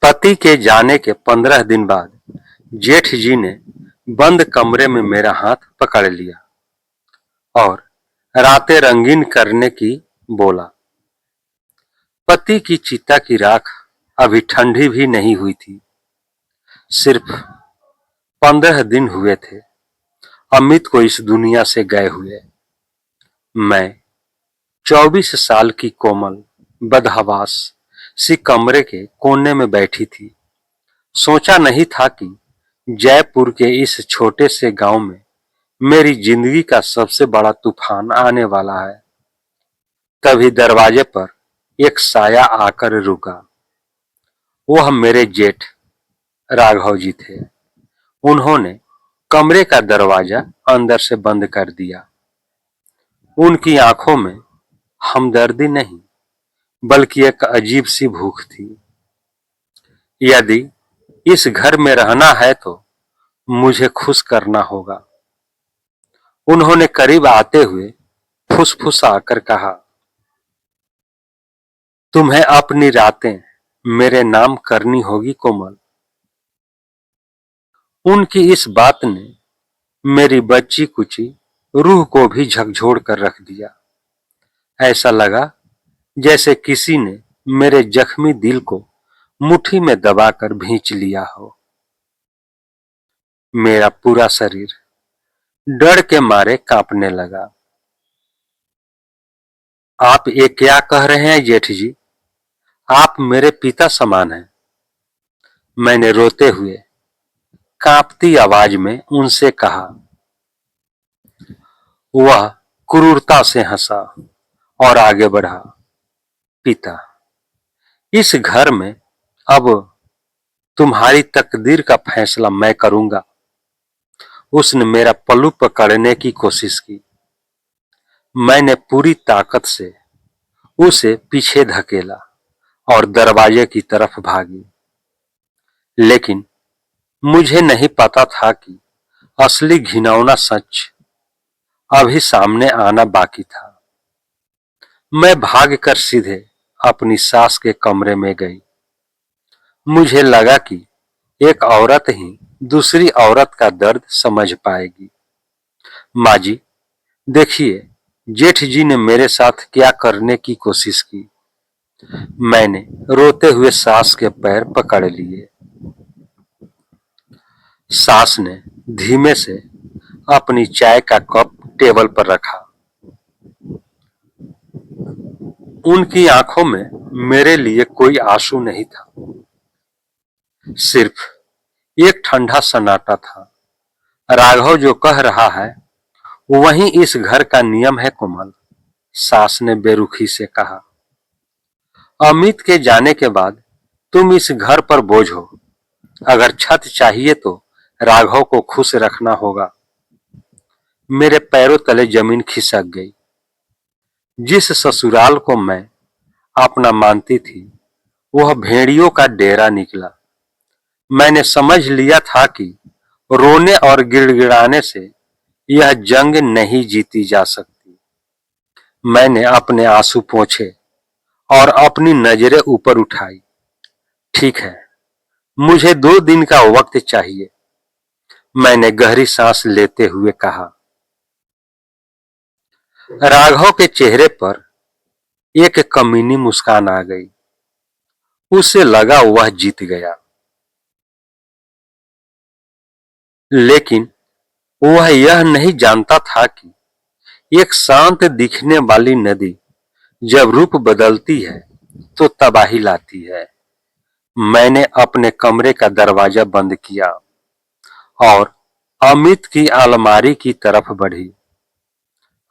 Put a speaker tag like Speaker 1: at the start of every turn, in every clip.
Speaker 1: पति के जाने के 15 दिन बाद जेठ जी ने बंद कमरे में मेरा हाथ पकड़ लिया और रातें रंगीन करने की बोला। पति की चिता की राख अभी ठंडी भी नहीं हुई थी। सिर्फ 15 दिन हुए थे अमित को इस दुनिया से गए हुए। मैं 24 साल की कोमल बदहवास सी कमरे के कोने में बैठी थी। सोचा नहीं था कि जयपुर के इस छोटे से गांव में मेरी जिंदगी का सबसे बड़ा तूफान आने वाला है। तभी दरवाजे पर एक साया आकर रुका। वह मेरे जेठ राघव जी थे। उन्होंने कमरे का दरवाजा अंदर से बंद कर दिया। उनकी आंखों में हमदर्दी नहीं बल्कि एक अजीब सी भूख थी। यदि इस घर में रहना है तो मुझे खुश करना होगा। उन्होंने करीब आते हुए फुसफुसाकर कहा, तुम्हें अपनी रातें मेरे नाम करनी होगी कोमल। उनकी इस बात ने मेरी बच्ची कुची रूह को भी झकझोर कर रख दिया। ऐसा लगा जैसे किसी ने मेरे जख्मी दिल को मुट्ठी में दबाकर भींच लिया हो। मेरा पूरा शरीर डर के मारे कांपने लगा। आप ये क्या कह रहे हैं जेठ जी? आप मेरे पिता समान हैं। मैंने रोते हुए कांपती आवाज में उनसे कहा। वह क्रूरता से हंसा और आगे बढ़ा। पिता, इस घर में अब तुम्हारी तकदीर का फैसला मैं करूंगा। उसने मेरा पल्लू पकड़ने की कोशिश की। मैंने पूरी ताकत से उसे पीछे धकेला और दरवाजे की तरफ भागी। लेकिन मुझे नहीं पता था कि असली घिनौना सच अभी सामने आना बाकी था। मैं भागकर सीधे अपनी सास के कमरे में गई। मुझे लगा कि एक औरत ही दूसरी औरत का दर्द समझ पाएगी। माँ जी, देखिए जेठ जी ने मेरे साथ क्या करने की कोशिश की। मैंने रोते हुए सास के पैर पकड़ लिए। सास ने धीमे से अपनी चाय का कप टेबल पर रखा। उनकी आंखों में मेरे लिए कोई आंसू नहीं था, सिर्फ एक ठंडा सन्नाटा था। राघव जो कह रहा है वही इस घर का नियम है कोमल, सास ने बेरुखी से कहा। अमित के जाने के बाद तुम इस घर पर बोझ हो। अगर छत चाहिए तो राघव को खुश रखना होगा। मेरे पैरों तले जमीन खिसक गई। जिस ससुराल को मैं अपना मानती थी वह भेड़ियों का डेरा निकला। मैंने समझ लिया था कि रोने और गिड़गिड़ाने से यह जंग नहीं जीती जा सकती। मैंने अपने आंसू पोंछे और अपनी नजरें ऊपर उठाई। ठीक है, मुझे 2 दिन का वक्त चाहिए, मैंने गहरी सांस लेते हुए कहा। राघव के चेहरे पर एक कमीनी मुस्कान आ गई। उसे लगा वह जीत गया। लेकिन वह यह नहीं जानता था कि एक शांत दिखने वाली नदी जब रूप बदलती है तो तबाही लाती है। मैंने अपने कमरे का दरवाजा बंद किया और अमित की अलमारी की तरफ बढ़ी।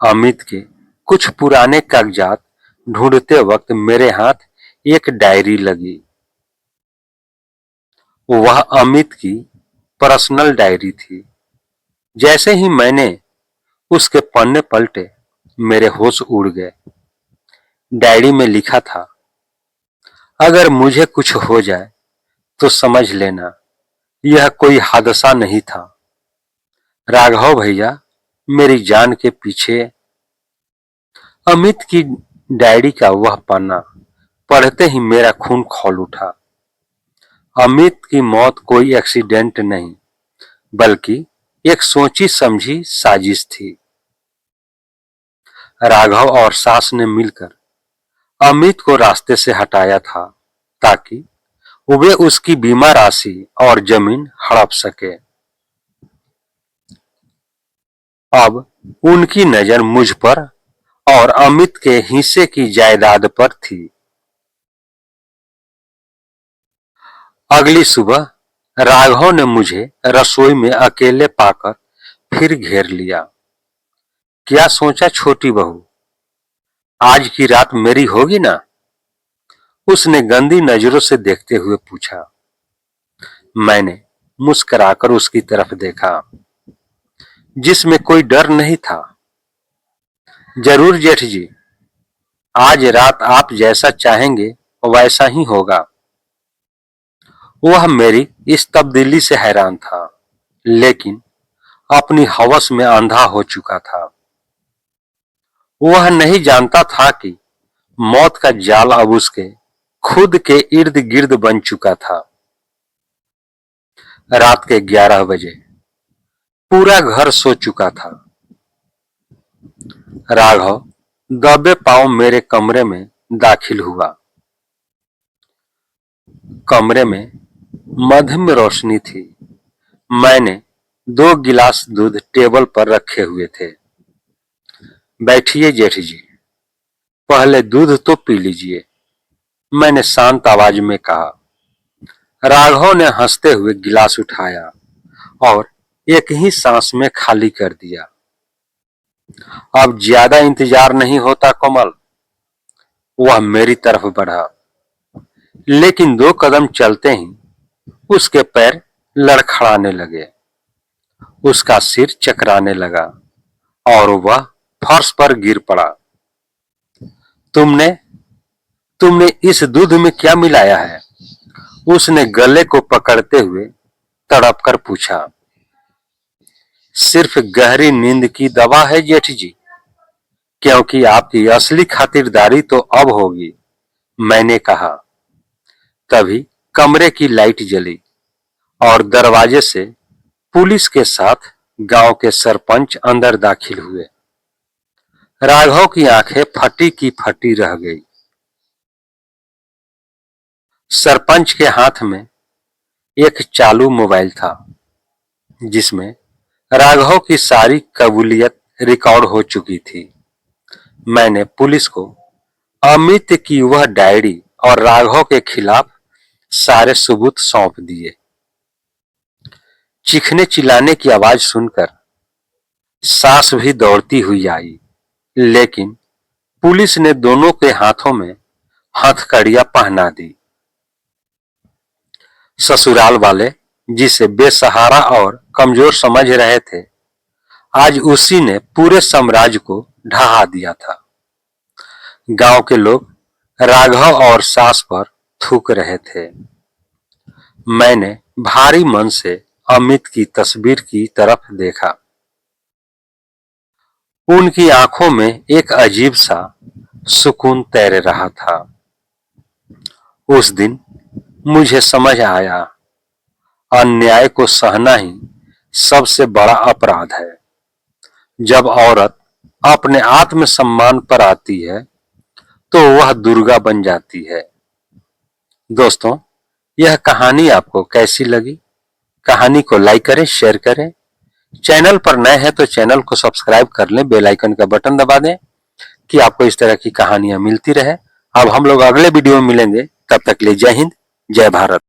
Speaker 1: अमित के कुछ पुराने कागजात ढूंढते वक्त मेरे हाथ एक डायरी लगी। वह अमित की पर्सनल डायरी थी। जैसे ही मैंने उसके पन्ने पलटे मेरे होश उड़ गए। डायरी में लिखा था, अगर मुझे कुछ हो जाए तो समझ लेना यह कोई हादसा नहीं था। राघव भैया मेरी जान के पीछे। अमित की डायरी का वह पन्ना पढ़ते ही मेरा खून खौल उठा। अमित की मौत कोई एक्सीडेंट नहीं बल्कि एक सोची समझी साजिश थी। राघव और सास ने मिलकर अमित को रास्ते से हटाया था ताकि वे उसकी बीमा राशि और जमीन हड़प सके। अब उनकी नजर मुझ पर और अमित के हिस्से की जायदाद पर थी। अगली सुबह राघव ने मुझे रसोई में अकेले पाकर फिर घेर लिया। क्या सोचा छोटी बहू, आज की रात मेरी होगी ना? उसने गंदी नजरों से देखते हुए पूछा। मैंने मुस्कुराकर उसकी तरफ देखा जिसमें कोई डर नहीं था। जरूर जेठ जी, आज रात आप जैसा चाहेंगे वैसा ही होगा। वह मेरी इस तब्दीली से हैरान था, लेकिन अपनी हवस में अंधा हो चुका था। वह नहीं जानता था कि मौत का जाल अब उसके खुद के इर्द गिर्द बन चुका था। रात के 11 बजे पूरा घर सो चुका था। राघव दबे पांव मेरे कमरे में दाखिल हुआ। कमरे में मध्यम रोशनी थी। मैंने 2 गिलास दूध टेबल पर रखे हुए थे। बैठिए जेठ जी, पहले दूध तो पी लीजिए, मैंने शांत आवाज में कहा। राघव ने हंसते हुए गिलास उठाया और एक ही सांस में खाली कर दिया। अब ज्यादा इंतजार नहीं होता कोमल, वह मेरी तरफ बढ़ा, लेकिन 2 कदम चलते ही उसके पैर लड़खड़ाने लगे। उसका सिर चकराने लगा और वह फर्श पर गिर पड़ा। तुमने तुमने इस दूध में क्या मिलाया है? उसने गले को पकड़ते हुए तड़प कर पूछा। सिर्फ गहरी नींद की दवा है जेठ जी, क्योंकि आपकी असली खातिरदारी तो अब होगी, मैंने कहा। तभी कमरे की लाइट जली और दरवाजे से पुलिस के साथ गांव के सरपंच अंदर दाखिल हुए। राघव की आंखें फटी की फटी रह गई। सरपंच के हाथ में एक चालू मोबाइल था जिसमें राघव की सारी कबूलियत रिकॉर्ड हो चुकी थी। मैंने पुलिस को अमित की वह डायरी और राघव के खिलाफ सारे सबूत सौंप दिए। चीखने चिल्लाने की आवाज सुनकर सास भी दौड़ती हुई आई, लेकिन पुलिस ने दोनों के हाथों में हथकड़ियां पहना दी। ससुराल वाले जिसे बेसहारा और कमजोर समझ रहे थे, आज उसी ने पूरे साम्राज्य को ढहा दिया था। गांव के लोग राघव और सास पर थूक रहे थे। मैंने भारी मन से अमित की तस्वीर की तरफ देखा। उनकी आंखों में एक अजीब सा सुकून तैर रहा था। उस दिन मुझे समझ आया, अन्याय को सहना ही सबसे बड़ा अपराध है। जब औरत अपने आत्मसम्मान पर आती है तो वह दुर्गा बन जाती है। दोस्तों, यह कहानी आपको कैसी लगी? कहानी को लाइक करें, शेयर करें। चैनल पर नए हैं तो चैनल को सब्सक्राइब कर लें, बेल आइकन का बटन दबा दें कि आपको इस तरह की कहानियां मिलती रहे। अब हम लोग अगले वीडियो में मिलेंगे, तब तक के लिए जय हिंद, जय भारत।